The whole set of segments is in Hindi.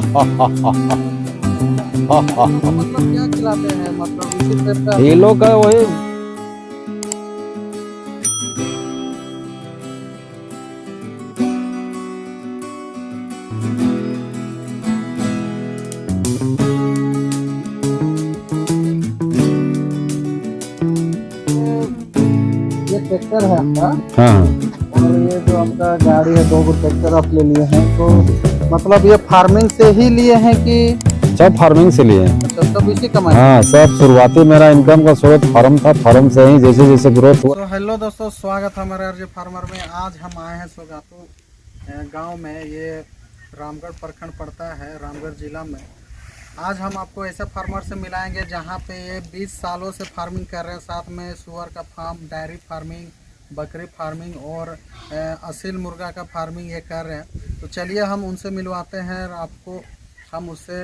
मतलब क्या खिलाते हैं, मतलब इसी टाइप का? ये लोग का वही ये ट्रैक्टर है आपका, हाँ और ये जो आपका गाड़ी है, 2 ट्रैक्टर आप ले लिए हैं, तो मतलब ये फार्मिंग से ही लिए हैं कि? सब फार्मिंग से लिए हैं। अच्छा, सब इसी कमाई? हाँ, सब शुरुआती मेरा इनकम का स्रोत फार्म था। फार्म से ही जैसे जैसे ग्रोथ हुआ। तो हेलो दोस्तों, स्वागत है हमारे आरजे फार्मर में। आज हम आए हैं सोगातो गांव में। ये रामगढ़ प्रखंड पड़ता है, रामगढ़ जिला में। आज हम आपको ऐसे फार्मर से मिलाएंगे जहां पे ये 20 सालों से फार्मिंग कर रहे हैं। साथ में सुअर का फार्म, डायरी फार्मिंग, बकरी फार्मिंग और असील मुर्गा का फार्मिंग ये कर रहे हैं। तो चलिए हम उनसे मिलवाते हैं और आपको हम उससे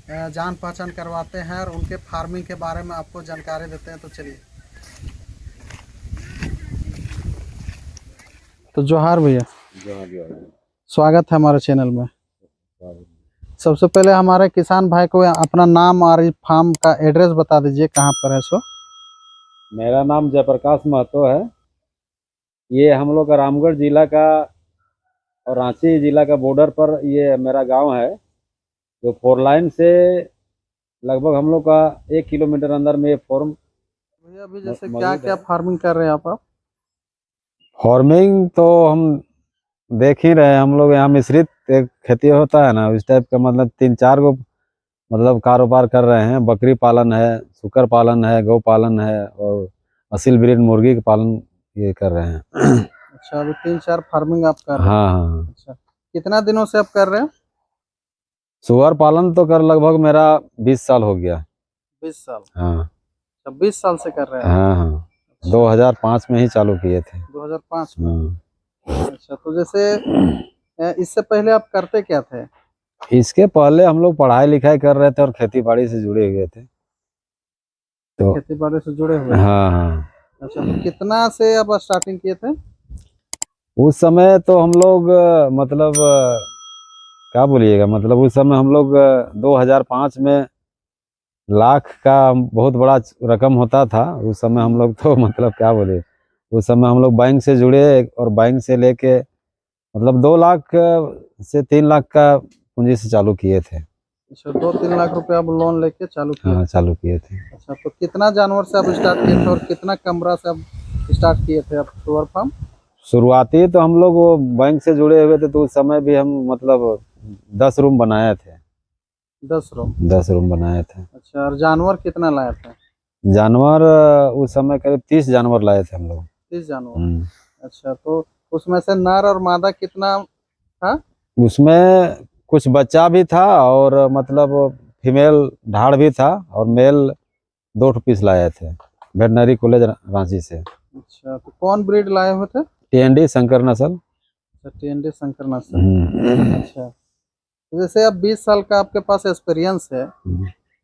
जान पहचान करवाते हैं और उनके फार्मिंग के बारे में आपको जानकारी देते हैं। तो चलिए। तो जोहार भैया, स्वागत है हमारे चैनल में। सबसे पहले हमारे किसान भाई को अपना नाम और फार्म का एड्रेस बता दीजिए, कहाँ पर है सो? मेरा नाम जयप्रकाश महतो है। ये हम लोग का रामगढ़ जिला का और रांची जिला का बॉर्डर पर ये मेरा गांव है, जो 4 लाइन से लगभग हम लोग का 1 किलोमीटर अंदर में ये फार्म। भैया अभी जैसे क्या क्या फार्मिंग कर रहे हैं आप? फार्मिंग तो हम देख ही रहे हैं। हम लोग यहाँ मिश्रित एक खेती होता है ना, उस टाइप का मतलब 3-4 गो मतलब कारोबार कर रहे हैं। बकरी पालन है, सुकर पालन है, गौ पालन है और असील ब्रीड मुर्गी का पालन ये कर रहे हैं। अच्छा, अभी 3-4 फार्मिंग आप कर रहे हैं? हाँ हाँ। अच्छा, कितना दिनों से आप कर रहे हैं? सुअर पालन तो कर लगभग मेरा 20 साल हो गया। 20 साल? हाँ 20 साल से कर रहे हैं? हाँ हाँ। 2005 में ही चालू किए थे। 2005 में? हाँ। अच्छा, तो जैसे इससे पहले आप करते क्या थे? इसके पहले हम लोग पढ़ाई लिखाई कर रहे थे और खेती बाड़ी से जुड़े हुए थे। तो खेती बाड़ी से जुड़े हुए? हाँ हाँ। अच्छा, तो कितना से आप स्टार्टिंग किए थे? उस समय तो हम लोग मतलब क्या बोलिएगा, मतलब उस समय हम लोग 2005 में लाख का बहुत बड़ा रकम होता था। उस समय हम लोग तो मतलब क्या बोले, उस समय हम लोग बैंक से जुड़े और बैंक से लेके मतलब 2 लाख से 3 लाख का पूंजी से चालू किए थे। अच्छा, 2-3 लाख रुपए आप लोन लेके चालू किए? हाँ, चालू किए थे। अच्छा, तो कितना जानवर से आप स्टार्ट किए थे और कितना कमरा से आप स्टार्ट किए थे आप सुअर फार्म? शुरुआती तो हम लोग वो बैंक से जुड़े हुए थे, तो उस समय भी हम मतलब 10 रूम बनाए थे। 10 रूम? 10 रूम बनाए थे। अच्छा, और जानवर कितना लाए थे? जानवर उस समय करीब 30 जानवर लाए थे हम लोग। 30 जानवर? अच्छा, तो उसमें से नर और मादा कितना था? उसमें कुछ बच्चा भी था और मतलब फीमेल ढाड़ भी था, और मेल 2 पीस लाए थे वेटनरी कॉलेज रांची से। अच्छा, तो कौन ब्रीड लाए हुए थे? TND शंकर नस्ल। अच्छा, TND शंकर नस्ल। अच्छा, तो जैसे अब 20 साल का आपके पास एक्सपीरियंस है,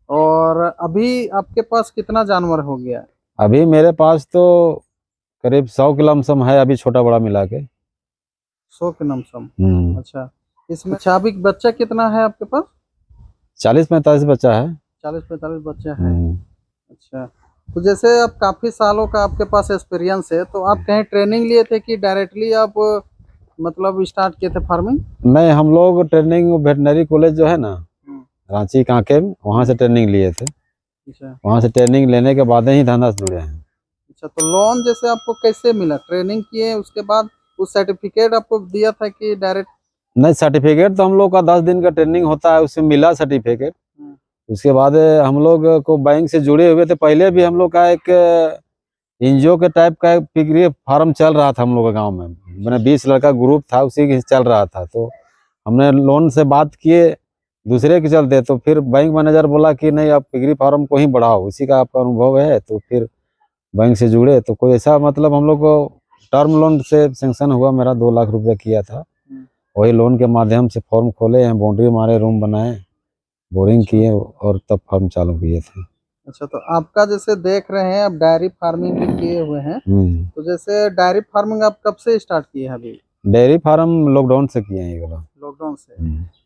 और अभी आपके पास कितना जानवर हो गया? अभी मेरे पास तो करीब 100 के लमसम है, अभी छोटा बड़ा मिला के। 100 के लमसम? अच्छा, इसमें छाबिक बच्चा कितना है आपके पास? 40-45 बच्चा है। 40-45 बच्चे हैं? अच्छा, तो जैसे अब काफी सालों का आपके पास एक्सपीरियंस है, तो आप कहीं ट्रेनिंग लिए थे कि डायरेक्टली आप मतलब स्टार्ट किए थे फार्मिंग? नहीं, हम लोग ट्रेनिंग वेटनरी कॉलेज जो है ना रांची कांके में, वहाँ से ट्रेनिंग लिए थे। अच्छा। वहाँ से ट्रेनिंग लेने के बाद ही धंधा से जुड़े हैं। अच्छा, तो लोन जैसे आपको कैसे मिला? ट्रेनिंग किए उसके बाद उस सर्टिफिकेट आपको दिया था कि डायरेक्ट? नहीं, सर्टिफिकेट तो हम लोग का 10 दिन का ट्रेनिंग होता है, उसमें मिला सर्टिफिकेट। उसके बाद हम लोग को बैंक से जुड़े हुए थे। पहले भी हम लोग का एक एनजीओ के टाइप का एक पिगरी फार्म चल रहा था हम लोग के गांव में। मैंने 20 लड़का ग्रुप था, उसी के चल रहा था। तो हमने लोन से बात किए दूसरे के चलते, तो फिर बैंक मैनेजर बोला कि नहीं, आप पिगरी फार्म को ही बढ़ाओ, उसी का आपका अनुभव है। तो फिर बैंक से जुड़े। तो कोई ऐसा मतलब हम लोग को टर्म लोन से सेंक्शन हुआ, मेरा 2 लाख रुपया किया था। वही लोन के माध्यम से फॉर्म खोले हैं, बाउंड्री मारे, रूम बनाए, बोरिंग किए और तब फार्म चालू किए थे। अच्छा, तो आपका जैसे देख रहे हैं आप डायरी फार्मिंग भी किए हुए हैं, तो जैसे डायरी फार्मिंग आप कब से स्टार्ट किए हैं अभी? डेयरी फार्म लॉकडाउन से किए हैं ये वाला। लॉकडाउन से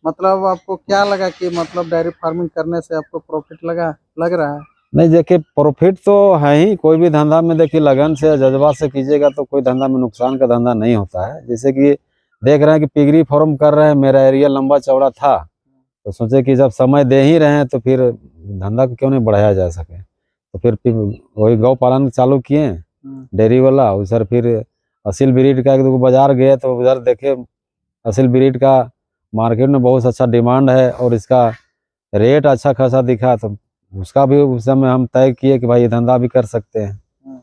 मतलब आपको क्या लगा कि मतलब डेयरी फार्मिंग करने से आपको प्रॉफिट लग रहा है? नहीं देखिए, प्रॉफिट तो है ही, कोई भी धंधा में देखिए लगन से जज्बा से कीजिएगा तो कोई धंधा में नुकसान का धंधा नहीं होता है। जैसे कि देख रहे हैं कि पिगरी फार्म कर रहे हैं, मेरा एरिया लंबा चौड़ा था तो सोचे कि जब समय दे ही रहे हैं तो फिर धंधा को क्यों नहीं बढ़ाया जा सके, तो फिर वही गौ पालन चालू किए डेयरी वाला। उधर फिर असील ब्रीड का एक बाजार गए तो उधर देखे असील ब्रीड का मार्केट में बहुत अच्छा डिमांड है और इसका रेट अच्छा खासा दिखा, तो उसका भी उस समय हम तय किए कि भाई ये धंधा भी कर सकते हैं।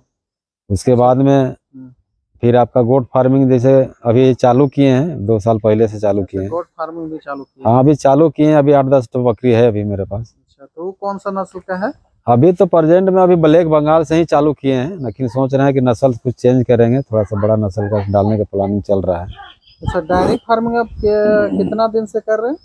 उसके बाद में फिर आपका गोट फार्मिंग जैसे अभी चालू किए हैं, 2 साल पहले से चालू किए हैं। गोट फार्मिंग भी चालू किए? हाँ अभी चालू किए हैं, अभी 8-10 तो बकरी है अभी मेरे पास। अच्छा, तो वो कौन सा नस्ल का है? अभी तो प्रेजेंट में अभी ब्लैक बंगाल से ही चालू किए हैं, लेकिन सोच रहे हैं कि नस्ल कुछ चेंज करेंगे, थोड़ा सा बड़ा नस्ल का डालने का प्लानिंग चल रहा है। अच्छा, डेयरी फार्मिंग आप कितना दिन से कर रहे हैं?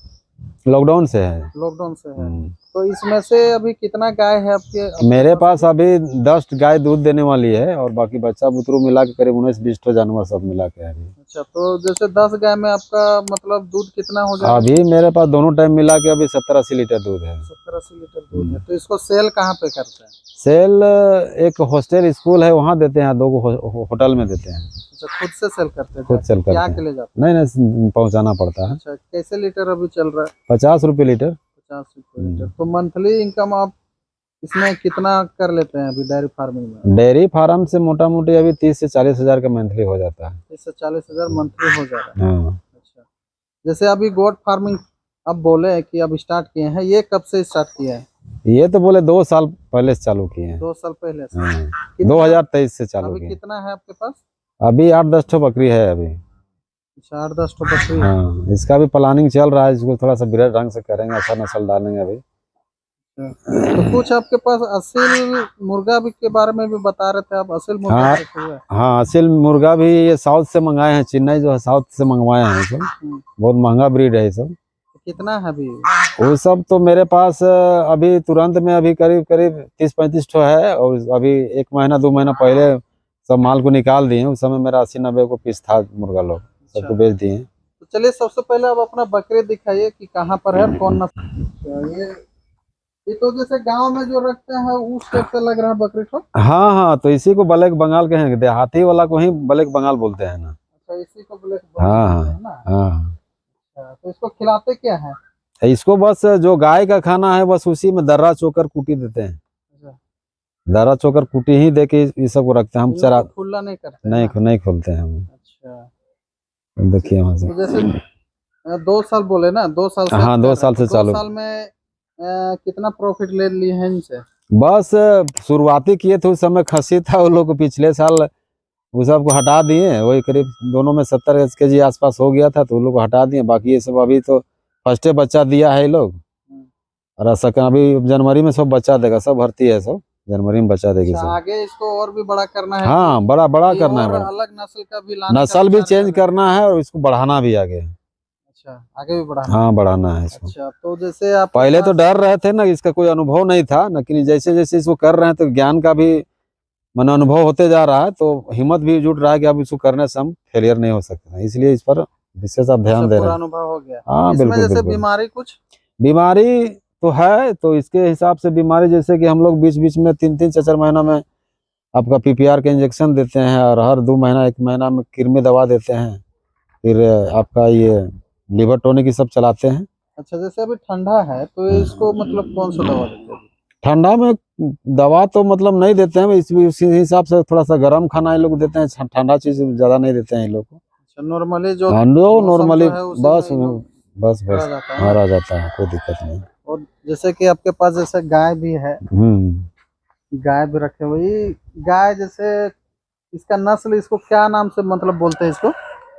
लॉकडाउन से है। लॉकडाउन से है। तो इसमें से अभी कितना गाय है आपके? मेरे पास अभी 10 गाय दूध देने वाली है और बाकी बच्चा बुतरू मिला के करीब 19-20 जानवर सब मिला के है अभी। अच्छा, तो जैसे 10 गाय में आपका मतलब दूध कितना हो जाएगा? अभी मेरे पास दोनों टाइम मिला के अभी 70-80 लीटर दूध है। 70-80 लीटर दूध है। तो इसको सेल कहाँ पे करते हैं? सेल एक हॉस्टल स्कूल है वहाँ देते हैं, 2 होटल में देते हैं। अच्छा, खुद से सेल करते हैं? खुद सेल करते हैं। क्या के ले जाते हैं? नहीं पहुँचाना पड़ता है। अच्छा, कैसे लीटर अभी चल रहा है? 50 रुपये लीटर। 50 रुपये लीटर। तो मंथली इनकम आप इसमें कितना कर लेते हैं अभी डेयरी फार्मिंग में? डेयरी फार्म से मोटा मोटी अभी 30 से 40 हज़ार का मंथली हो जाता है। 30 से 40 हज़ार मंथली हो जा रहा है। हाँ। अच्छा, जैसे अभी गोट फार्मिंग अब बोले कि अब स्टार्ट किए हैं, ये कब से स्टार्ट किया है? ये तो बोले 2 साल पहले से चालू किए हैं। 2 साल पहले से? हाँ, 2023 से चालू अभी किए। कितना है आपके पास? अभी 8-10 ठो बकरी है अभी। अच्छा, 8-10 ठो बकरी। हाँ, इसका भी प्लानिंग चल रहा है, इसको थोड़ा सा बृहद ढंग से करेंगे, अच्छा नस्ल डालेंगे अभी। तो कुछ आपके पास असील मुर्गा भी के बारे में भी बता रहे थे आप, असील मुर्गा हाँ, रखे हुए हैं? हाँ असील मुर्गा भी ये साउथ से मंगाए हैं, चेन्नई जो है साउथ से मंगवाए हैं सब। बहुत महंगा ब्रीड है ये सब। कितना है अभी? वो सब तो मेरे पास अभी तुरंत में अभी करीब 30-35 ठो है और अभी 1 महीना 2 महीना पहले सब माल को निकाल दिए। उस समय मेरा 80-90 को पीस था मुर्गा, लोग सबको बेच दिए। तो चलिए सबसे पहले आप अपना बकरे दिखाइए कि कहाँ पर है, कौन नस्ल। ये तो जैसे गांव में जो रखते हैं उस टाइप से लग रहा है बकरी को। हाँ हाँ, तो इसी को ब्लैक बंगाल कहेंगे, देहाती वाला को ही ब्लैक बंगाल बोलते हैं ना। अच्छा, इसी को ब्लैक हाँ बंगाल है ना? हाँ। तो इसको खिलाते क्या है? इसको बस जो गाय का खाना है बस उसी में दर्रा चोकर कुटी देते हैं। अच्छा, दर्रा चोकर कुटी ही दे के इस सब को रखते हैं हम। चरा खुला नहीं करते? नहीं खोलते हैं हम। अच्छा, देखिए वहाँ से। तो जैसे 2 साल बोले ना, 2 साल से? हाँ 2 साल से चालू। 2 साल में कितना प्रॉफिट ले लिए हैं इनसे? बस शुरुआती किए थे उस समय खस्सी था, वो लोग पिछले साल वो सब को हटा दिए। वही करीब दोनों में 70 kg आसपास हो गया था तो वो लोग को हटा दिए। बाकी ये सब अभी तो फर्स्ट बच्चा दिया है ये लोग, और अभी जनवरी में सब बच्चा देगा, सब भर्ती है, सब जनवरी में बच्चा देगी सब। आगे इसको और भी बड़ा करना है? हाँ बड़ा करना है, अलग नस्ल का भी लाना, नस्ल भी चेंज करना है और इसको बढ़ाना भी आगे। अच्छा, आगे भी बढ़ाना? हाँ बढ़ाना है इसको। अच्छा, तो जैसे आप पहले तो डर रहे थे ना, इसका कोई अनुभव नहीं था, लेकिन जैसे जैसे इसको कर रहे हैं तो ज्ञान का भी मन अनुभव होते जा रहा है, तो हिम्मत भी जुट रहा है कि अब इसको करने से हम फेलियर नहीं हो सकते, इसलिए इस पर विशेष आप ध्यान दे रहे हैं। अनुभव हो गया। हाँ इसमें बिल्कुल। जैसे बीमारी कुछ बीमारी तो है, तो इसके हिसाब से बीमारी जैसे कि हम लोग बीच बीच में 3-3 4-4 महीना में आपका PPR के इंजेक्शन देते हैं और हर 2 महीना 1 महीना में कृमि दवा देते हैं, फिर आपका ये लिवर टॉनिक की सब चलाते हैं। अच्छा, जैसे अभी ठंडा है तो इसको मतलब कौन सा दवा देते हैं? ठंडा में दवा तो मतलब नहीं देते हैं, इसी हिसाब से थोड़ा सा गर्म खाना ये लोग देते हैं, ठंडा चीज ज्यादा नहीं देते हैं ये लोग को। अच्छा, नॉर्मली जो नॉर्मली बस आ जाता है, कोई दिक्कत नहीं। और जैसे कि आपके पास जैसे गाय भी है, गाय भी रखे हुई, गाय जैसे इसका नस्ल इसको क्या नाम से मतलब बोलते हैं इसको?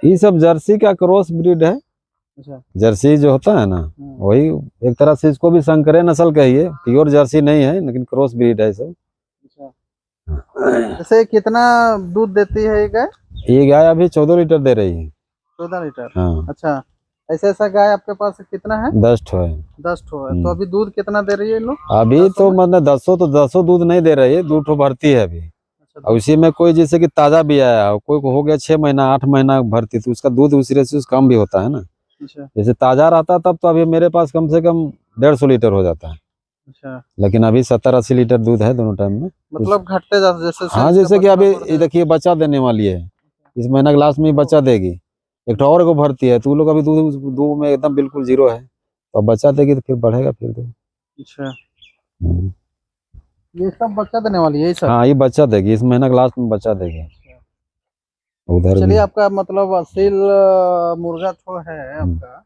ये सब जर्सी का क्रॉस ब्रीड है। अच्छा, जर्सी जो होता है ना वही एक तरह से इसको भी संकरे नस्ल का ही है, प्योर जर्सी नहीं है लेकिन क्रॉस ब्रीड है सब। जैसे कितना दूध देती है ये गाय? ये गाय अभी 14 लीटर दे रही है। 14 लीटर? हाँ। अच्छा, ऐसा गाय आपके पास कितना है? 10 ठो है। 10 ठो है। तो अभी दूध कितना दे रही है लोग? अभी तो मतलब 10 दूध नहीं दे रही है, 2 ठो भरती है अभी। अच्छा, और उसी में कोई जैसे कि ताजा भी आया, कोई को हो गया 6 महीना 8 महीना भर्ती, तो उसका दूध उसी से कम भी होता है ना। अच्छा जैसे ताजा रहता तब तो अभी मेरे पास कम से कम 150 लीटर हो जाता है, अच्छा। लेकिन अभी 70-80 लीटर दूध है दोनों टाइम में। मतलब घटते जाते जैसे हाँ, साइज का जैसे कि बच्चा अभी बढ़ता ये देखिए बच्चा देने वाली है, इस महीना के लास्ट में ही बच्चा देगी। एक तो और को भर्ती है, तो वो लोग अभी दूध दूध में एकदम बिल्कुल जीरो है, तो अब बच्चा देगी तो फिर बढ़ेगा फिर दूध। अच्छा, हम्म। ये सब बच्चा देने वाली है ये सब। हाँ, ये बच्चा देगी, इस महीना के लास्ट में बच्चा देगी। उधर भी। चलिए, आपका मतलब असील मुर्गा जो है आपका,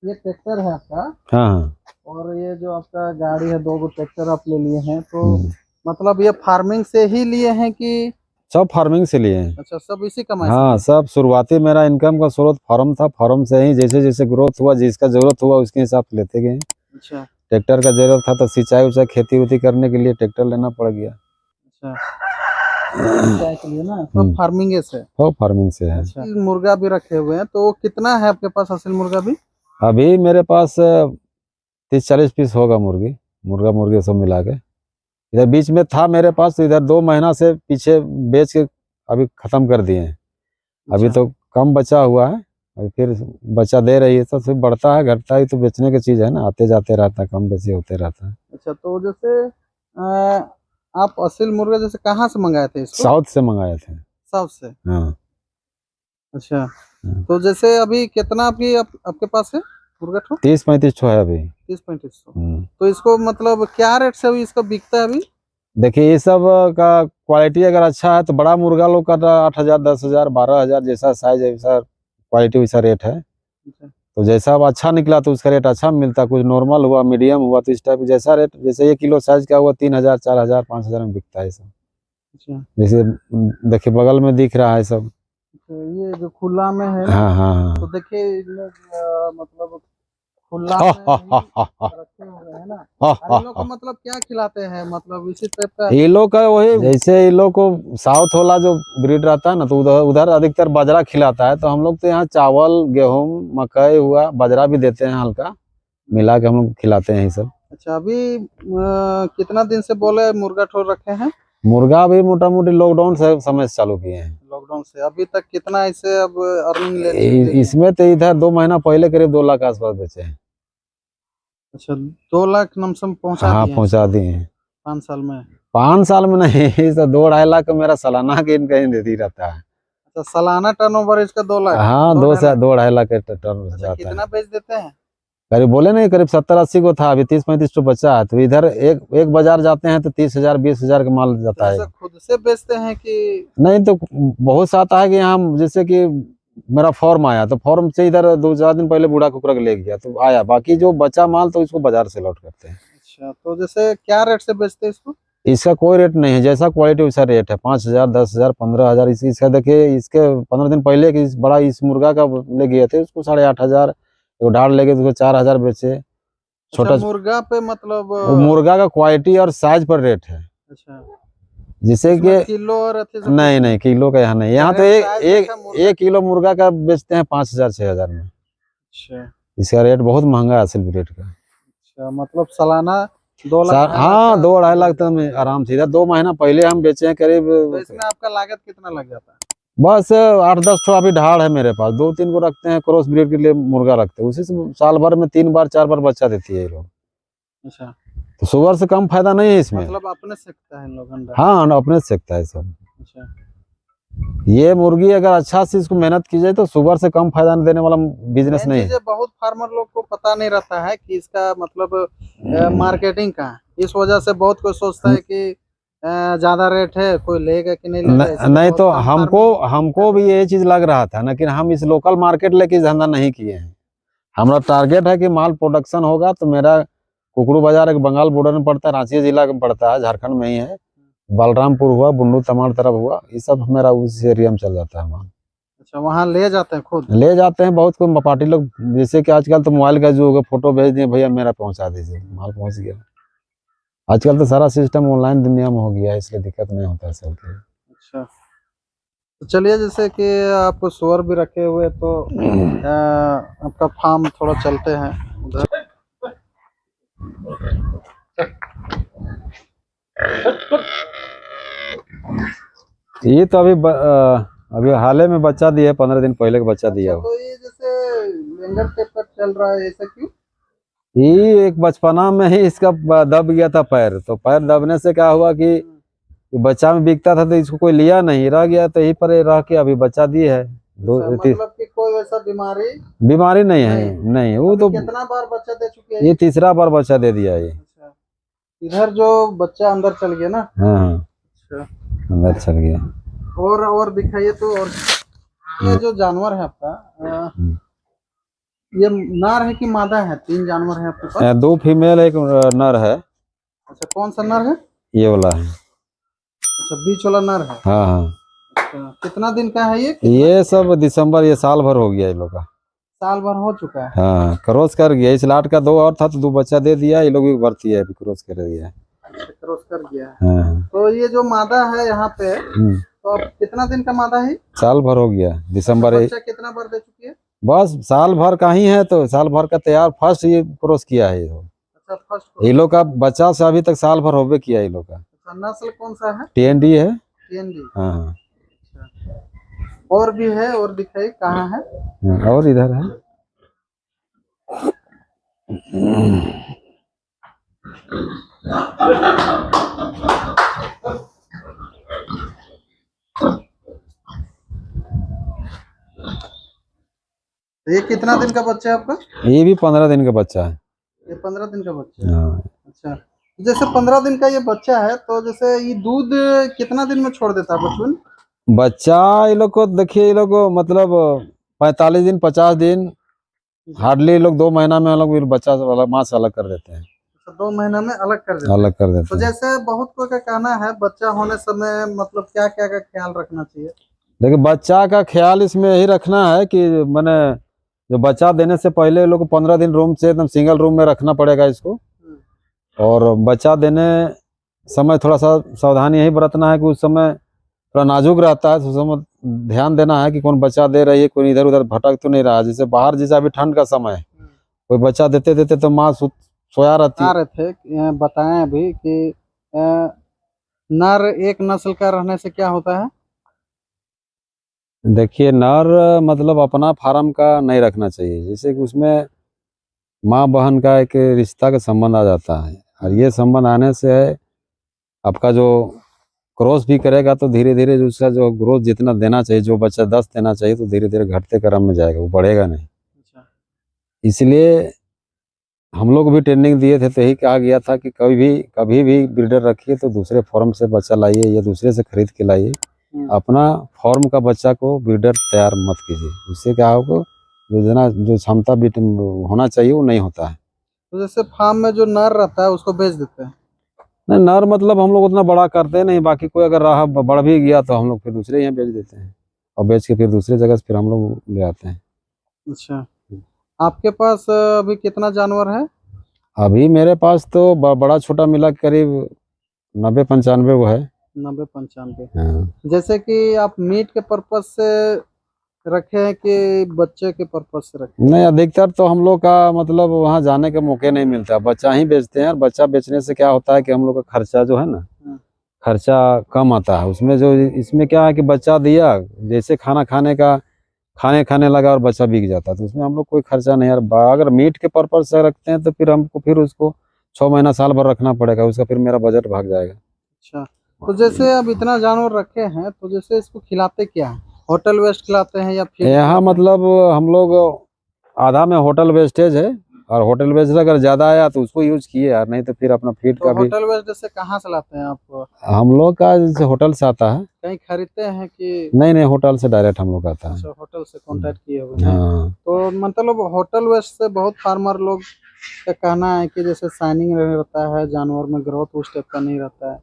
ये ट्रैक्टर है आपका। हाँ हाँ। और ये जो आपका गाड़ी है, 2 ट्रैक्टर आप ले लिए हैं, तो हम्म। मतलब ये फार्मिंग से ही लिए हैं कि? सब फार्मिंग से लिए हैं। अच्छा, सब इसी कमाई से हाँ, लिए? सब शुरुआती मेरा इनकम का स्रोत फार्म था, फार्म से ही जैसे जैसे ग्रोथ हुआ, जिसका जरूरत हुआ उसके हिसाब से लेते गए। अच्छा ट्रैक्टर का जरूरत था तो सिंचाई उचाई खेती उती करने के लिए ट्रैक्टर लेना पड़ गया। अच्छा। सिंचाई के लिए ना, सब फार्मिंग से? सब फार्मिंग से है। अच्छा, मुर्गा भी रखे हुए हैं, तो कितना है आपके पास असील मुर्गा भी? अभी मेरे पास 30-40 पीस होगा मुर्गा मुर्गी सब मिला के। इधर बीच में था मेरे पास, तो इधर 2 महीना से पीछे बेच के अभी खत्म कर दिए हैं। अभी अच्छा। तो कम बचा हुआ है, अभी फिर बच्चा दे रही है, तो फिर बढ़ता है घटता है, तो बेचने की चीज है ना, आते जाते रहता है, कम बेची होते रहता है। अच्छा, तो जैसे आप असील मुर्गा जैसे कहाँ से मंगाए थे इसको? साउथ से मंगाए थे। साउथ से? हाँ। अच्छा, हाँ। तो जैसे अभी कितना आपके पास है मुर्गा ठो? 30-35 छो है अभी। 30-35 हम्म। तो इसको मतलब क्या रेट से अभी इसका बिकता है अभी? देखिए, ये सब का क्वालिटी अगर अच्छा है तो बड़ा मुर्गा लोग का 8,000 10,000 12,000, जैसा साइज है वैसा क्वालिटी वैसा रेट है। अच्छा। तो जैसा अब अच्छा निकला तो उसका रेट अच्छा मिलता, कुछ नॉर्मल हुआ मीडियम हुआ तो इस टाइप जैसा रेट, जैसे 1 किलो साइज का हुआ 3,000 4,000 5,000 में बिकता है सब। अच्छा, जैसे देखिए बगल में दिख रहा है सब। तो ये जो खुला में है ना, हाँ हाँ तो हाँ। देखिए इनमें मतलब खुला हा, में हा, ही हा, हा, हा, रखे हुए हैं ना। हा, और हा, इन लोग को हा। मतलब क्या खिलाते हैं, मतलब इसी टाइप का? ये लोग का वही, जैसे ये लोग को साउथ वाला जो ब्रीड रहता है ना, तो उधर उधर अधिकतर बाजरा खिलाता है, तो हम लोग तो यहाँ चावल गेहूं मकई हुआ बाजरा भी देते हैं, हल्का मिला के हम लोग खिलाते हैं ये सब। अच्छा, अभी कितना दिन से बोले मुर्गा ठोर रखे हैं? मुर्गा भी मोटा मोटी लॉकडाउन से समय से चालू किए हैं। लॉकडाउन से अभी तक कितना इससे अब अर्निंग ले लिए? इसमें तो इधर 2 महीना पहले करीब 2 लाख के आसपास बेचे हैं। अच्छा, 2 लाख लमसम पहुंचा हाँ, दिए हैं पहुंचा दिए हैं। 5 साल में? 5 साल में नहीं, तो 2-2.5 लाख का मेरा सालाना के इनका ही देती रहता है। अच्छा, सालाना टर्नओवर इसका 2 लाख? हाँ, 2 से 2-2.5 लाख का टर्न अच्छा, रहता कितना है। बेच देते हैं? करीब बोले नहीं, करीब 70-80 को था, अभी 30-35 तो बचा है, तो इधर एक एक बाजार जाते हैं तो 30,000 20,000 का माल तो जाता है। ऐसा खुद से बेचते हैं कि? नहीं तो बहुत सा आता है कि यहाँ, जैसे कि मेरा फॉर्म आया तो फॉर्म से इधर 2-4 दिन पहले बूढ़ा कुकरा के ले गया तो आया, बाकी जो बचा माल तो उसको बाजार से लौट करते हैं। अच्छा, तो जैसे क्या रेट से बेचते हैं इसको? इसका कोई रेट नहीं है, जैसा क्वालिटी वैसा रेट है। 5,000 10,000 15,000। इसका देखिए, इसके 15 दिन पहले कि इस मुर्गा का ले गए थे, उसको 8,500, वो ढाल ले गए तो उसको 4,000 बेचे। अच्छा, छोटा मुर्गा पे मतलब वो मुर्गा का क्वालिटी और साइज पर रेट है, अच्छा, जिससे इसमें कि किलो और अथी सब नहीं नहीं किलो का यहाँ नहीं, यहाँ तो रेट साइज देखा मुर्गा? 1 किलो मुर्गा का बेचते हैं 5,000 6,000 में। अच्छा इसका रेट बहुत महंगा है असल रेट का। अच्छा, मतलब सालाना 2 लाख 2.5 लाख हाँ, का? 2-2.5 लाख तक में आराम से, इधर 2 महीना पहले हम बेचे हैं करीब। तो इसमें आपका लागत कितना लग जाता है? बस 8-10 ठो अभी ढाल है मेरे पास, 2-3 को रखते हैं, क्रॉस ब्रीड के लिए मुर्गा रखते हैं, उसी से साल भर में 3 बार 4 बार बच्चा देती है ये लोग। अच्छा, तो शुगर से कम फायदा नहीं है इसमें। मतलब अपने सेकता है इन लोग अंडा? हाँ, अपने से सेकता है सब। अच्छा, ये मुर्गी अगर अच्छा से इसको मेहनत की जाए तो शुगर से कम फायदा देने वाला बिजनेस मेन नहीं चीज है। है, बहुत फार्मर लोग को पता नहीं रहता है कि इसका मतलब मार्केटिंग का है। इस वजह से बहुत कोई सोचता है कि ज्यादा रेट है, कोई लेगा कि नहीं लेगा, इसलिए नहीं बहुत तो कम हमको फार्मर हमको भी ये चीज लग रहा था ना कि हम इस लोकल मार्केट लेके इस धंधा नहीं किए हैं। हमारा टारगेट है कि माल प्रोडक्शन होगा, तो मेरा कुकड़ू बाजार एक बंगाल बॉर्डर में पड़ता है, रांची जिला में पड़ता है, झारखंड में ही है। बलरामपुर हुआ, बुंडू तमाड़ तरफ हुआ, ये सब मेरा उस एरिया में चल जाता है माल। अच्छा, वहाँ ले जाते हैं खुद? ले जाते हैं बहुत कोई पार्टी लोग, जैसे कि आजकल तो मोबाइल का जो होगा, फोटो भेज दिए भैया मेरा पहुंचा दीजिए, माल पहुंच गया। आजकल तो सारा सिस्टम ऑनलाइन दुनिया में हो गया है, इसलिए दिक्कत नहीं होता है सबके। अच्छा, तो चलिए, जैसे कि आप सुअर भी रखे हुए, तो आपका फार्म थोड़ा चलते हैं उधर। ये तो अभी हाल ही में बच्चा दिया है, 15 दिन पहले का बच्चा दिया हो। तो ये जैसे लेंगर टाइप का चल रहा है, ऐसा क्यों? ये एक बचपना में ही इसका दब गया था पैर, तो पैर दबने से क्या हुआ कि ये बच्चा में बिकता था तो इसको कोई लिया नहीं, रह गया, तो यहीं पर रह के अभी बच्चा दी है। अच्छा, मतलब कि कोई वैसा बीमारी नहीं है, नहीं वो तो कितना बार बच्चा दे चुके हैं? ये तीसरा बार बच्चा दे दिया ये। अच्छा, इधर जो बच्चा अंदर चल गया ना। हाँ अच्छा, अंदर चल गया। और दिखाइए तो। और ये जो जानवर है आपका, ये नर है कि मादा है? 3 जानवर है आपके पास? 2 फीमेल एक नर है। अच्छा, कौन सा नर है? ये वाला है। अच्छा, बीच वाला नर है। हाँ हाँ। अच्छा, कितना दिन का है ये? ये सब दिसंबर, ये साल भर हो गया ये लोग का। साल भर हो चुका है। हाँ क्रॉस कर गया, इस लाट का 2 और था तो 2 बच्चा दे दिया, ये लोग भी भर्ती है, अभी क्रॉस कर गया। अच्छा, क्रॉस कर गया है। हाँ। तो ये जो मादा है यहाँ पे, तो अब कितना दिन का मादा है? साल भर हो गया, दिसंबर। बच्चा कितना बार दे चुकी है? बस साल भर का ही है, तो साल भर का तैयार फर्स्ट ये क्रॉस किया है ये लोग। अच्छा, फर्स्ट। ये लोग का बच्चा से अभी तक साल भर होबे किया ये लोग का। अच्छा, नस्ल कौन सा है? TND है। TND। हाँ। अच्छा, और भी है? और दिखाई कहाँ है? और इधर है। ये कितना दिन का बच्चा है आपका? ये भी 15 दिन का बच्चा है। ये 15 दिन का बच्चा है। हाँ। अच्छा, जैसे 15 दिन का ये बच्चा है, तो जैसे ये दूध कितना दिन में छोड़ देता है बचपन? बच्चा ये लोग को देखिए, ये लोग को मतलब 45 दिन 50 दिन, हार्डली लोग 2 महीना में अलग बच्चा वाला माँ से अलग कर देते हैं। 2 महीना में अलग कर देते हैं। अलग कर देते तो हैं। जैसे बहुत कोई का कहना है बच्चा होने समय मतलब क्या क्या का ख्याल रखना चाहिए? देखिए बच्चा का ख्याल इसमें यही रखना है कि मैंने जो बच्चा देने से पहले लोग को 15 दिन रूम से एकदम सिंगल रूम में रखना पड़ेगा इसको। और बच्चा देने समय थोड़ा सा सावधानी यही बरतना है कि उस समय थोड़ा नाजुक रहता है, तो उस समय ध्यान देना है कि कौन बच्चा दे रही है, कोई इधर उधर भटक तो नहीं रहा है। जैसे बाहर जैसे अभी ठंड का समय है, कोई बच्चा देते देते तो माँ सोया रहती है। रहे थे बताएं अभी कि नर एक नस्ल का रहने से क्या होता है? देखिए नर मतलब अपना फार्म का नहीं रखना चाहिए, जैसे कि उसमें माँ बहन का एक रिश्ता का संबंध आ जाता है, और ये संबंध आने से आपका जो क्रॉस भी करेगा तो धीरे धीरे उसका जो ग्रोथ जितना देना चाहिए, जो बच्चा 10 देना चाहिए, तो धीरे धीरे घटते क्रम में जाएगा, वो बढ़ेगा नहीं। अच्छा। इसलिए हम लोग भी ट्रेनिंग दिए थे, तो यही कहा गया था कि कभी भी ब्रीडर रखिए तो दूसरे फॉर्म से बच्चा लाइए या दूसरे से खरीद के लाइए। अपना फॉर्म का बच्चा को ब्रीडर तैयार मत कीजिए, उससे क्या होगा, जो क्षमता होना चाहिए वो नहीं होता है। तो जैसे फार्म में जो नर रहता है उसको बेच देते हैं? नहीं, नर मतलब हम लोग उतना बड़ा करते नहीं, बाकी कोई अगर रहा बढ़ भी गया तो हम लोग फिर दूसरे यहाँ बेच देते हैं, और बेच के फिर दूसरे जगह से फिर हम लोग ले आते हैं। अच्छा, आपके पास अभी कितना जानवर है? अभी मेरे पास तो बड़ा छोटा मिला करीब 90-95 वो है। 90-95। हाँ। जैसे कि आप मीट के पर्पज से रखे हैं कि बच्चे के पर्पज से रखे? नहीं, अधिकतर तो हम लोग का मतलब वहाँ जाने के मौके नहीं मिलता, बच्चा ही बेचते हैं। और बच्चा बेचने से क्या होता है कि हम लोग का खर्चा जो है ना, खर्चा कम आता है उसमें। जो इसमें क्या है कि बच्चा दिया, जैसे खाने लगा और बच्चा बिक जाता है, तो उसमें हम लोग कोई खर्चा नहीं। यार अगर मीट के पर्पज से रखते हैं तो फिर हमको फिर उसको 6 महीना साल भर रखना पड़ेगा, उसका फिर मेरा बजट भाग जाएगा। अच्छा, तो जैसे अब इतना जानवर रखे हैं, तो जैसे इसको खिलाते क्या है? होटल वेस्ट खिलाते हैं या फिर यहाँ मतलब हम लोग आधा में होटल वेस्टेज है, और होटल वेस्ट अगर ज्यादा आया तो उसको यूज किए यार, नहीं तो फिर अपना फीड का भी। होटल वेस्ट जैसे कहाँ से लाते हैं आप? हम लोग का जैसे होटल से आता है। कहीं खरीदते हैं कि? नहीं, होटल से डायरेक्ट हम लोग आता है। अच्छा, होटल से कांटेक्ट किए हुए हैं। हाँ। तो मतलब होटल वेस्ट से बहुत फार्मर लोग का कहना है कि जैसे शाइनिंग रहता है जानवर में, ग्रोथ उस टाइप का नहीं रहता है,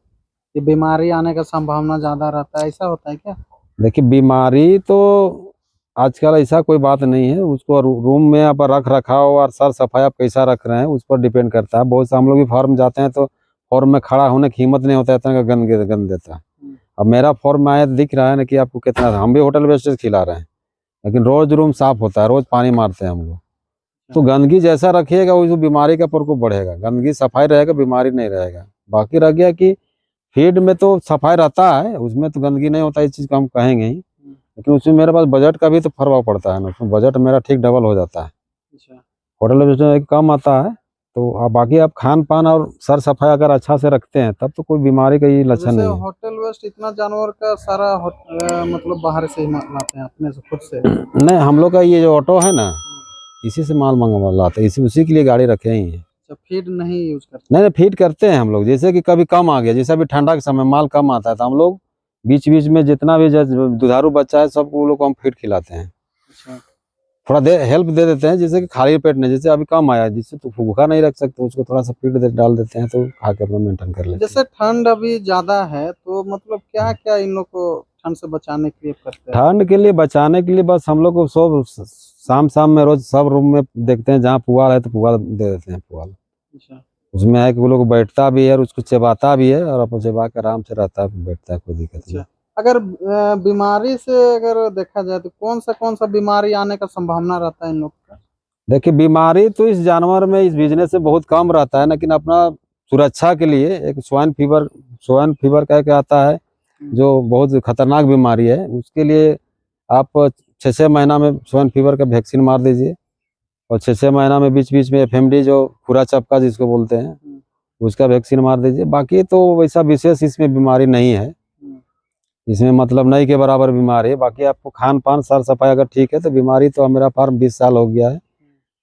कि बीमारी आने का संभावना ज्यादा रहता है, ऐसा होता है क्या? देखिए बीमारी तो आजकल ऐसा कोई बात नहीं है, उसको रूम में आप रख रखाव और साफ सफाई आप कैसा रख रहे हैं उस पर डिपेंड करता है। बहुत से हम लोग भी फार्म जाते हैं तो फॉर्म में खड़ा होने की हिम्मत नहीं होता है, इतना गंद देता है। अब मेरा फॉर्म में आया दिख रहा है ना कि आपको कितना, हम भी होटल वेस्टेज खिला रहे हैं, लेकिन रोज रूम साफ होता है, रोज पानी मारते हैं हम लोग। तो गंदगी जैसा रखिएगा वही बीमारी का प्रकोप बढ़ेगा, गंदगी सफाई रहेगा बीमारी नहीं रहेगा। बाकी रह गया कि फीड में तो सफाई रहता है, उसमें तो गंदगी नहीं होता, इस चीज़ को हम कहेंगे ही, लेकिन उसमें मेरे पास बजट का भी तो प्रभाव पड़ता है ना, उसमें बजट मेरा ठीक डबल हो जाता है। अच्छा। होटल में कम आता है, तो बाकी आप खान पान और सर सफाई अगर अच्छा से रखते हैं तब तो कोई बीमारी का ये तो लक्षण जैसे नहीं है। होटल वेस्ट इतना जानवर का सारा मतलब बाहर से ही लाते हैं अपने से खुद से? नहीं, हम लोग का ये जो ऑटो है ना, इसी से माल मंगवा लाते हैं, उसी के लिए गाड़ी रखे ही है। अच्छा, फीड नहीं यूज करते? नहीं, फीड करते हैं हम लोग, जैसे कि कभी कम आ गया, जैसे अभी ठंडा के समय माल कम आता है तो हम लोग बीच बीच में जितना भी दुधारू बच्चा है सबको लोग हम फीड खिलाते हैं। अच्छा। थोड़ा हेल्प दे देते हैं, जैसे कि खाली पेट नहीं, जैसे अभी कम आया जिससे तो भूखा नहीं रख सकते, उसको थोड़ा सा फीड डाल देते हैं तो खा के अपना मेंटेन कर लेते हैं। जैसे ठंड अभी ज्यादा है तो मतलब क्या क्या इन लोग को ठंड से बचाने के लिए करते हैं? ठंड के लिए बचाने के लिए बस हम लोग को सब शाम में रोज सब रूम में देखते हैं, जहाँ पुआल है तो पुआल दे देते हैं पुआल। अच्छा। उसमें है कि वो लोग बैठता भी है और उसको चबाता भी है और अपने चबा के आराम से रहता है, बैठता है, कोई दिक्कत नहीं। अगर बीमारी से अगर देखा जाए तो कौन सा बीमारी आने का संभावना रहता है इन लोग का? देखिए, बीमारी तो इस जानवर में, इस बिजनेस से बहुत कम रहता है, लेकिन अपना सुरक्षा के लिए एक स्वाइन फीवर कह के आता है, जो बहुत खतरनाक बीमारी है। उसके लिए आप 6 महीना में स्वाइन फीवर का वैक्सीन मार दीजिए, और 6 महीना में बीच बीच में FMD जो खुरा चपका जिसको बोलते हैं उसका वैक्सीन मार दीजिए। बाकी तो वैसा विशेष इसमें बीमारी नहीं है, इसमें मतलब नहीं के बराबर बीमारी है। बाकी आपको खान पान साफ सफाई अगर ठीक है तो बीमारी तो मेरा फार्म 20 साल हो गया है,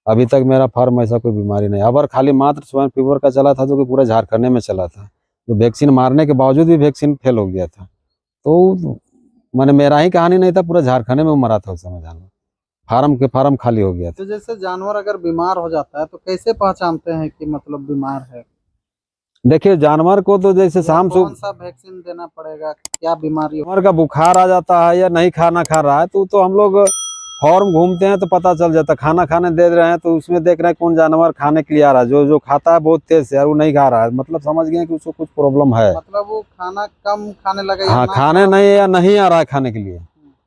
अभी तक मेरा फार्म ऐसा कोई बीमारी नहीं। अबर खाली मात्र स्वाइन फीवर का चला था जो कि पूरा झारखंड में चला था, तो वैक्सीन मारने के बावजूद भी वैक्सीन फेल हो गया था। तो मैंने मेरा ही कहानी नहीं था, पूरा झारखंड में मरा था उस समय जानवर, फार्म खाली हो गया था। तो जैसे जानवर अगर बीमार हो जाता है तो कैसे पहचानते हैं कि मतलब बीमार है? देखिए, जानवर को तो जैसे शाम कौन सा वैक्सीन देना पड़ेगा, क्या बीमारी हो? जानवर का बुखार आ जाता है या नहीं खाना खा रहा है तो हम लोग फार्म घूमते हैं तो पता चल जाता है। खाना खाने दे रहे हैं तो उसमें देख रहे हैं कौन जानवर खाने के लिए आ रहा है, जो खाता है बहुत तेज से और वो नहीं खा रहा है, मतलब समझ गए कि उसको कुछ प्रॉब्लम है, मतलब वो खाना कम खाने लगे। हाँ, खाने नहीं या नहीं आ रहा है खाने के लिए,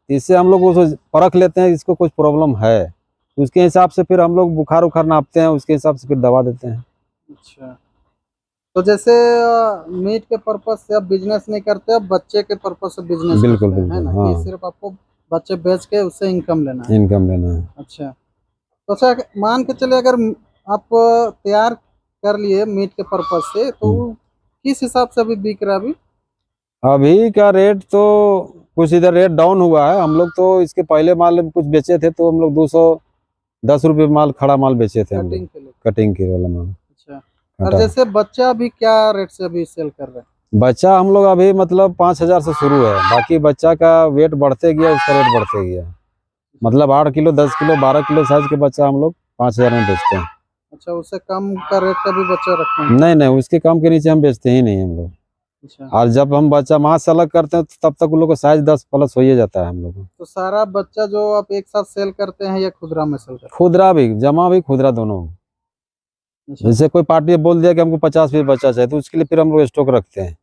इससे हम लोग उसको परख लेते हैं इसको कुछ प्रॉब्लम है, उसके हिसाब से फिर हम लोग बुखार उखार नापते हैं, उसके हिसाब से फिर दवा देते हैं। अच्छा, तो जैसे मीट के पर्पज से आप बिजनेस नहीं करते, आप बच्चे के पर्पज से बिजनेस बिल्कुल करते हैं, है ना? हाँ। कि सिर्फ आपको बच्चे बेच के उससे इनकम लेना है? इनकम लेना है। अच्छा, तो अच्छा मान के चले अगर आप तैयार कर लिए मीट के पर्पज से तो किस हिसाब से अभी बिक रहा है? अभी का रेट तो कुछ इधर रेट डाउन हुआ है। हम लोग तो इसके पहले माल कुछ बेचे थे तो हम लोग 210 रुपये माल, खड़ा माल बेचे थे हम लोग, कटिंग के वाला माल। अच्छा, और जैसे बच्चा अभी क्या रेट से अभी सेल कर रहे हैं? बच्चा हम लोग अभी मतलब 5000 से शुरू है, बाकी बच्चा का वेट बढ़ते गया, उसका रेट बढ़ते गया, मतलब 8 किलो 10 किलो 12 किलो साइज के बच्चा हम लोग 5000 में बेचते हैं। अच्छा, उससे कम का रेट का भी बच्चा रखते हैं? नहीं, उसके कम के नीचे हम बेचते ही नहीं हम लोग। अच्छा, और जब हम बच्चा मांस से अलग करते हैं तो तब तक उन लोग का साइज 10 प्लस हो ही जाता है हम लोग। तो सारा बच्चा जो आप एक साथ सेल करते हैं या खुदरा में सेल करते हैं? खुदरा भी, जमा भी, खुदरा दोनों। जैसे कोई पार्टी बोल दिया कि हमको 50 पीस बच्चा चाहिए तो उसके लिए फिर हम लोग स्टॉक रखते हैं,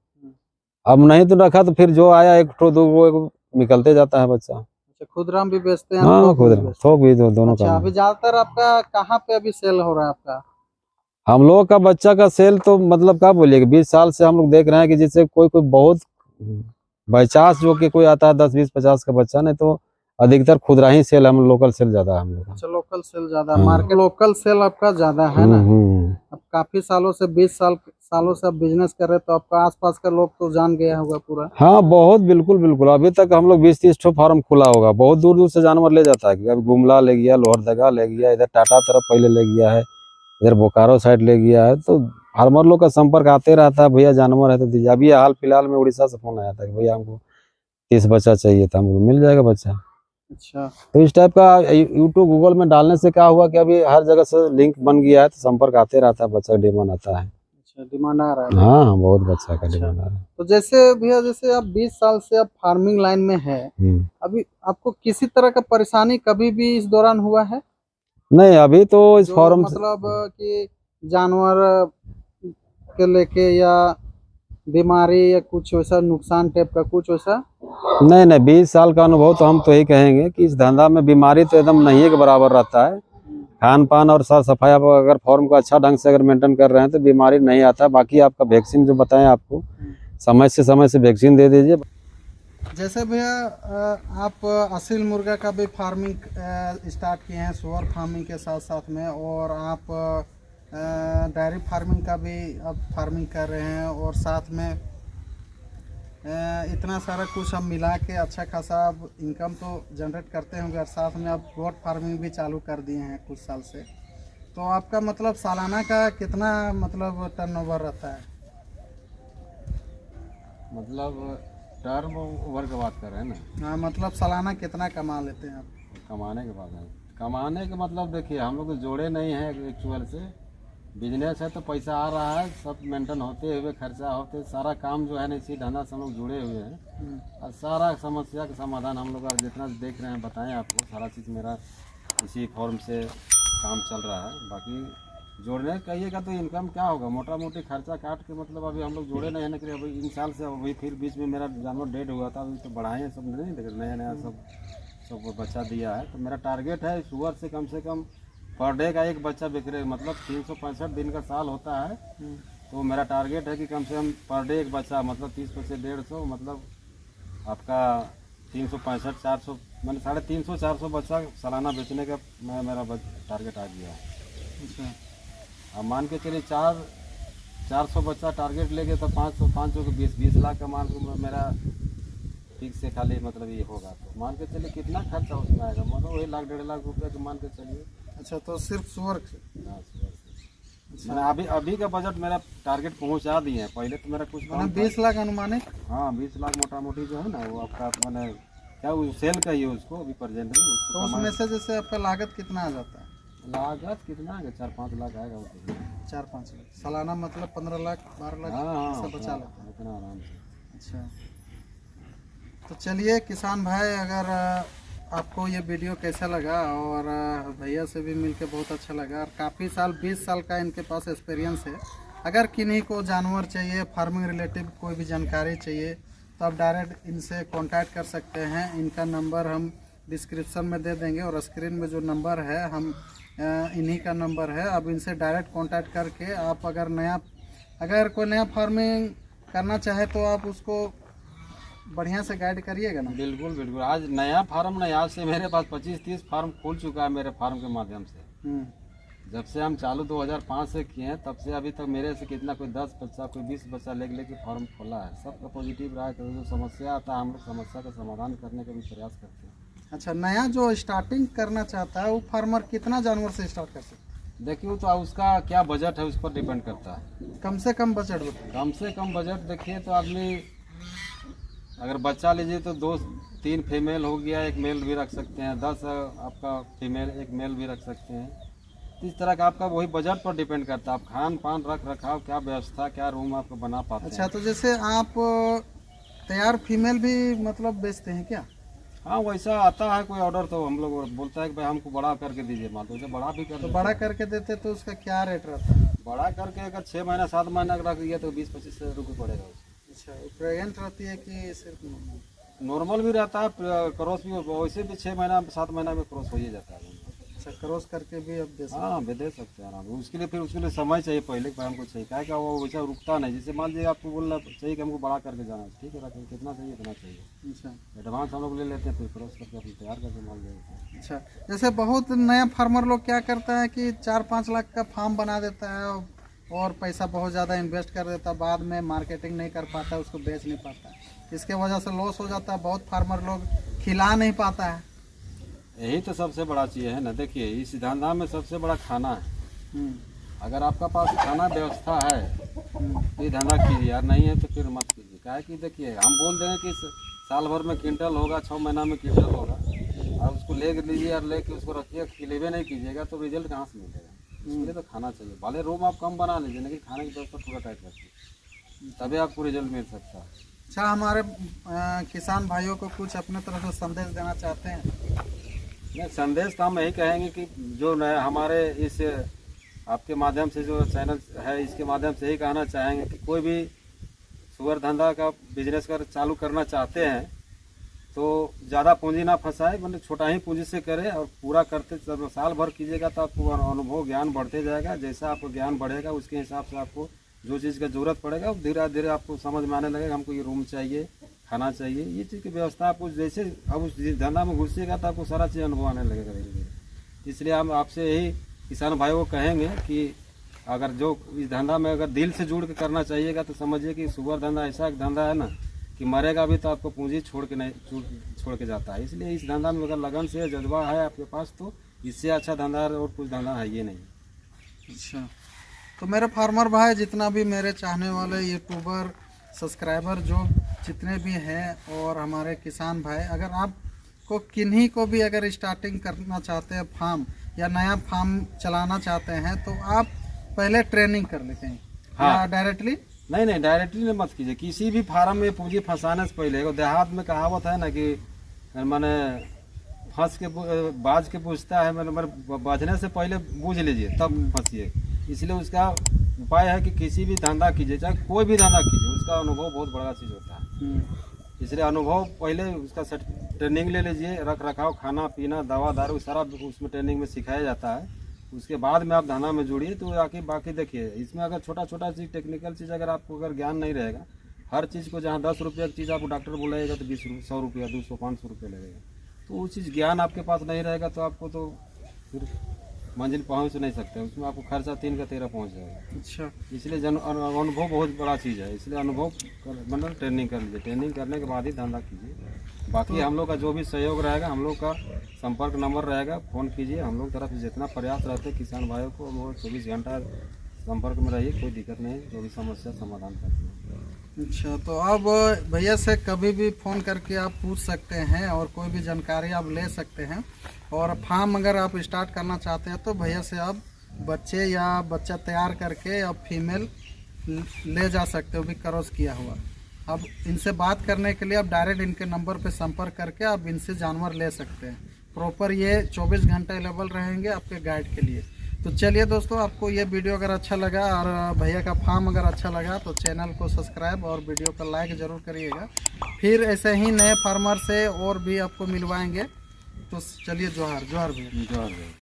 अब नहीं तो रखा तो फिर जो आया एक ठो दो निकलते जाता है बच्चा। अच्छा, खुदरा में भी बेचते हैं? हाँ, खुदरा थोक भी दोनों। अच्छा, अभी ज्यादातर आपका कहाँ पे अभी सेल हो रहा है आपका? हम लोग का बच्चा का सेल तो मतलब क्या बोलिएगा, 20 साल से हम लोग देख रहे हैं कि जिससे कोई बहुत बाई चांस जो कि कोई आता है 10 20 50 का बच्चा, नहीं तो अधिकतर खुदरा ही सेल, हम लोकल सेल ज्यादा है हम लोग। अच्छा, लोकल सेल ज्यादा, मार्केट लोकल सेल आपका ज्यादा है ना? अब काफी सालों से 20 सालों से आप बिजनेस कर रहे, तो आपका आसपास का लोग तो जान गया होगा पूरा? हाँ, बहुत, बिल्कुल। अभी तक हम लोग 20-30 ठो फार्म खुला होगा, बहुत दूर दूर से जानवर ले जाता है, कभी गुमला ले गया, लोहरदगा ले गया, इधर टाटा तरफ पहले ले गया है, इधर बोकारो साइड ले गया है, तो फार्मर लोग का संपर्क आते रहता है, भैया जानवर है तो दीजिए। अभी हाल फिलहाल में उड़ीसा से फोन आया था कि भैया हमको 30 बच्चा चाहिए था, हमको मिल जाएगा बच्चा। अच्छा, तो इस टाइप का यूट्यूब गूगल में डालने से क्या हुआ कि अभी हर जगह से लिंक बन गया है, तो संपर्क आते रहता है, बच्चा डिमांड आता है। अच्छा, डिमांड आ रहा है? हाँ, बहुत बच्चा का डिमांड आ रहा है। तो जैसे भैया, जैसे आप 20 साल से आप फार्मिंग लाइन में है, अभी आपको किसी तरह का परेशानी कभी भी इस दौरान हुआ है? नहीं, अभी तो इस फार्म मतलब कि जानवर के लेके या बीमारी या कुछ वैसा नुकसान टाइप का कुछ वैसा? नहीं, 20 साल का अनुभव तो हम तो यही कहेंगे कि इस धंधा में बीमारी तो एकदम नहीं के बराबर रहता है। खान पान और साफ सफाई आप अगर फार्म को अच्छा ढंग से अगर मेंटेन कर रहे हैं तो बीमारी नहीं आता। बाकी आपका वैक्सीन जो बताएं आपको, समय से वैक्सीन दे दीजिए। जैसे भैया आप असील मुर्गा का भी फार्मिंग स्टार्ट किए हैं सुअर फार्मिंग के साथ साथ में, और आप डेयरी फार्मिंग का भी अब फार्मिंग कर रहे हैं, और साथ में इतना सारा कुछ हम मिला के अच्छा खासा अब इनकम तो जनरेट करते होंगे, और साथ में अब गोट फार्मिंग भी चालू कर दिए हैं कुछ साल से। तो आपका मतलब सालाना का कितना मतलब टर्नओवर रहता है? मतलब टर्म ओवर की बात कर रहे हैं ना? हाँ, मतलब सालाना कितना कमा लेते हैं आप? कमाने के बाद है, कमाने के मतलब देखिए हम लोग जोड़े नहीं हैं एक्चुअल से, बिजनेस है तो पैसा आ रहा है, सब मेंटेन होते हुए खर्चा होते, सारा काम जो है ना इसी धंधा से हम लोग जुड़े हुए हैं, और सारा समस्या का समाधान हम लोग जितना देख रहे हैं बताएं आपको, सारा चीज़ मेरा इसी फॉर्म से काम चल रहा है। बाकी जोड़ने कहिएगा तो इनकम क्या होगा, मोटा मोटी खर्चा काट के मतलब अभी हम लोग जोड़े नहीं है ना कि अभी इन साल से, अभी फिर बीच में मेरा जानवर डेड हुआ था, अभी तो बढ़ाए हैं सब, नहीं देख नया नया सब बच्चा दिया है। तो मेरा टारगेट है सुअर से कम पर डे का एक बच्चा बिक रहे, मतलब 365 दिन का साल होता है, तो मेरा टारगेट है कि कम से कम पर डे एक बच्चा, मतलब 30 से 150, मतलब आपका 365 400, मैंने 350 400 बच्चा सालाना बेचने का मेरा टारगेट आ गया है। अच्छा, अब मान के चलिए 400 बच्चा टारगेट लेके तो 500 के 20 लाख का मान के मेरा ठीक से खाली मतलब ये होगा, तो मान के चलिए कितना खर्चा उसमें आएगा, मतलब वही 1 लाख 1.5 लाख रुपये के मान के चलिए। अच्छा, तो सिर्फ सुअर से? हाँ, मैंने अभी का बजट मेरा टारगेट पहुंचा दिए हैं, पहले तो मेरा कुछ 20 लाख अनुमानित? हाँ 20 लाख मोटा मोटी जो है ना वो आपका मैंने क्या वो सेल का ही है उसको अभी प्रेजेंट में, तो उसमें से जैसे आपका लागत कितना आ जाता है? लागत कितना आएगा, 4-5 लाख आएगा वो, 4-5 लाख सालाना, मतलब 15 लाख 12 लाख ऐसा बचा लेते हैं? इतना आराम से। अच्छा, तो चलिए किसान भाई, अगर आपको ये वीडियो कैसा लगा, और भैया से भी मिलके बहुत अच्छा लगा, और काफ़ी साल 20 साल का इनके पास एक्सपीरियंस है। अगर किन्हीं को जानवर चाहिए, फार्मिंग रिलेटिव कोई भी जानकारी चाहिए, तो आप डायरेक्ट इनसे कांटेक्ट कर सकते हैं। इनका नंबर हम डिस्क्रिप्शन में दे देंगे, और स्क्रीन में जो नंबर है हम इन्हीं का नंबर है। अब इनसे डायरेक्ट कांटेक्ट करके आप अगर कोई नया फार्मिंग करना चाहे तो आप उसको बढ़िया से गाइड करिएगा ना? बिल्कुल बिल्कुल, आज नया फार्म नहीं, आज से मेरे पास 25-30 फार्म खुल चुका है मेरे फार्म के माध्यम से। जब से हम चालू 2005 से किए हैं तब से अभी तक मेरे से कितना कोई 10 बच्चा कोई 20 बच्चा लेके फार्म खोला है। सबका पॉजिटिव रहा है, जो समस्या आता है हम लोग समस्या का समाधान करने का भी प्रयास करते हैं। अच्छा, नया जो स्टार्टिंग करना चाहता है वो फार्मर कितना जानवर से स्टार्ट कर सकता है? देखिए वो तो उसका क्या बजट है उस पर डिपेंड करता है। कम से कम बजट बताइए। कम से कम बजट देखिए तो आदमी अगर बच्चा लीजिए तो 2-3 फीमेल हो गया, एक मेल भी रख सकते हैं, 10 आपका फीमेल एक मेल भी रख सकते हैं। इस तरह का आपका वही बजट पर डिपेंड करता है, आप खान पान रख रखाव क्या व्यवस्था क्या रूम आपको बना पाते हैं। अच्छा, तो जैसे आप तैयार फीमेल भी मतलब बेचते हैं क्या? हाँ वैसा आता है कोई ऑर्डर तो हम लोग बोलता है कि भाई हमको बड़ा करके दीजिए, मान तो बड़ा भी कर, तो बड़ा करके देते तो उसका क्या रेट रहता है? बड़ा करके अगर 6 महीना 7 महीना रख दिया तो 20-25 रुपये पड़ेगा उसको। अच्छा, प्रेगनेंट रहती है कि सिर्फ नॉर्मल भी रहता है, क्रॉस भी, वैसे भी 6 महीना 7 महीना में क्रॉस हो ही जाता है। अच्छा, क्रॉस करके भी अब दे सकते हैं? हाँ भी दे सकते हैं आराम। उसके लिए फिर उसके लिए समय चाहिए पहले कि हमको चाहिए क्या क्या, वो वैसा रुकता नहीं। जैसे मान लीजिए आपको बोलना चाहिए कि हमको बड़ा करके जाना है, ठीक है रखिए, कितना चाहिए इतना चाहिए। अच्छा, एडवांस हम लोग ले लेते हैं, फिर क्रॉस करके अपने तैयार करके माल दे देते हैं। अच्छा, जैसे बहुत नया फार्मर लोग क्या करता है कि 4-5 लाख का फार्म बना देता है और पैसा बहुत ज़्यादा इन्वेस्ट कर देता है, बाद में मार्केटिंग नहीं कर पाता, उसको बेच नहीं पाता, इसके वजह से लॉस हो जाता है। बहुत फार्मर लोग खिला नहीं पाता है। यही तो सबसे बड़ा चीज़ है ना। देखिए इस धंधा में सबसे बड़ा खाना है। अगर आपका पास खाना व्यवस्था है तो ये धंधा कीजिए, यार नहीं है तो फिर मत कीजिए। क्या है कि देखिए हम बोल देंगे कि साल भर में क्विंटल होगा, 6 महीना में क्विंटल होगा, और उसको ले लीजिए और लेके उसको रखिए, खिलेवे नहीं कीजिएगा तो रिजल्ट कहाँ से मिलेगा। इसलिए तो खाना चाहिए, भले रूम आप कम बना लीजिए लेकिन खाने की व्यवस्था पूरा टाइट रखिए, तभी आपको रिजल्ट मिल सकता है। अच्छा, हमारे किसान भाइयों को कुछ अपने तरफ से संदेश देना चाहते हैं? नहीं, संदेश तो हम यही कहेंगे कि जो हमारे इस आपके माध्यम से जो चैनल है इसके माध्यम से यही कहना चाहेंगे कि कोई भी सुअर धंधा का बिजनेस चालू करना चाहते हैं तो ज़्यादा पूंजी ना फंसाए, मतलब छोटा ही पूंजी से करें और पूरा करते साल भर कीजिएगा तो आपको अनुभव ज्ञान बढ़ते जाएगा। जैसा आपको ज्ञान बढ़ेगा उसके हिसाब से आपको जो चीज़ का जरूरत पड़ेगा वो धीरे धीरे आपको समझ में आने लगेगा, हमको ये रूम चाहिए, खाना चाहिए, ये चीज़ की व्यवस्था आपको जैसे अब उस धंधा में घुसिएगा तो आपको सारा चीज़ अनुभव आने लगेगा धीरे धीरे। इसलिए हम आपसे यही किसान भाइयों को कहेंगे कि अगर जो इस धंधा में अगर दिल से जुड़ के करना चाहिएगा तो समझिए कि सुअर धंधा ऐसा एक धंधा है ना कि मरेगा भी तो आपको पूंजी छोड़ के जाता है। इसलिए इस धंधा में अगर लगन से जज्बा है आपके पास तो इससे अच्छा धंधा और कुछ धंधा है ये नहीं। अच्छा, तो मेरे फार्मर भाई, जितना भी मेरे चाहने वाले यूट्यूबर सब्सक्राइबर जो जितने भी हैं और हमारे किसान भाई, अगर आपको किन्हीं को भी अगर स्टार्टिंग करना चाहते हैं फार्म या नया फार्म चलाना चाहते हैं तो आप पहले ट्रेनिंग कर लेते हैं। हाँ, डायरेक्टली नहीं डायरेक्टली मत कीजिए। किसी भी फार्म में पूंजी फंसाने से पहले, देहात में कहावत है ना कि मैंने फंस के बाज के पूछता है, मैंने बाजने से पहले बूझ लीजिए तब फंसिए। इसलिए उसका उपाय है कि किसी भी धंधा कीजिए, चाहे कोई भी धंधा कीजिए, उसका अनुभव बहुत बड़ा चीज़ होता है। इसलिए अनुभव पहले उसका ट्रेनिंग ले लीजिए, रख रखाव, खाना पीना, दवा दारू सारा उसमें ट्रेनिंग में सिखाया जाता है। उसके बाद में आप धंधा में जुड़िए तो आके बाकी देखिए। इसमें अगर छोटा छोटा चीज़, टेक्निकल चीज़ अगर आपको अगर ज्ञान नहीं रहेगा, हर चीज़ को जहाँ 10 रुपये की चीज़ आपको डॉक्टर बोलाएगा तो 20 100 रुपया, 200 500 रुपये लगेगा। तो वो चीज़ ज्ञान आपके पास नहीं रहेगा तो आपको तो फिर मंजिल पहुंच नहीं सकते, उसमें आपको खर्चा 3 का 13 पहुंच जाएगा। अच्छा, इसलिए अनुभव बहुत बड़ा चीज़ है। इसलिए अनुभव मतलब ट्रेनिंग कर लीजिए, ट्रेनिंग करने के बाद ही धंधा कीजिए। बाकी हम लोग का जो भी सहयोग रहेगा, हम लोग का संपर्क नंबर रहेगा, फ़ोन कीजिए। हम लोग तरफ से जितना प्रयास रहते हैं किसान भाइयों को, हम लोग 24 घंटा संपर्क में रहिए, कोई दिक्कत नहीं, जो भी समस्या समाधान करते हैं। अच्छा, तो अब भैया से कभी भी फ़ोन करके आप पूछ सकते हैं और कोई भी जानकारी आप ले सकते हैं। और फार्म अगर आप स्टार्ट करना चाहते हैं तो भैया से आप बच्चे या बच्चा तैयार करके आप फीमेल ले जा सकते हो, भी क्रॉस किया हुआ। अब इनसे बात करने के लिए आप डायरेक्ट इनके नंबर पे संपर्क करके आप इनसे जानवर ले सकते हैं। प्रॉपर ये 24 घंटे अवेलेबल रहेंगे आपके गाइड के लिए। तो चलिए दोस्तों, आपको ये वीडियो अगर अच्छा लगा और भैया का फार्म अगर अच्छा लगा तो चैनल को सब्सक्राइब और वीडियो को लाइक ज़रूर करिएगा। फिर ऐसे ही नए फार्मर से और भी आपको मिलवाएंगे। तो चलिए, जोहार जोहार भैया। जोहार।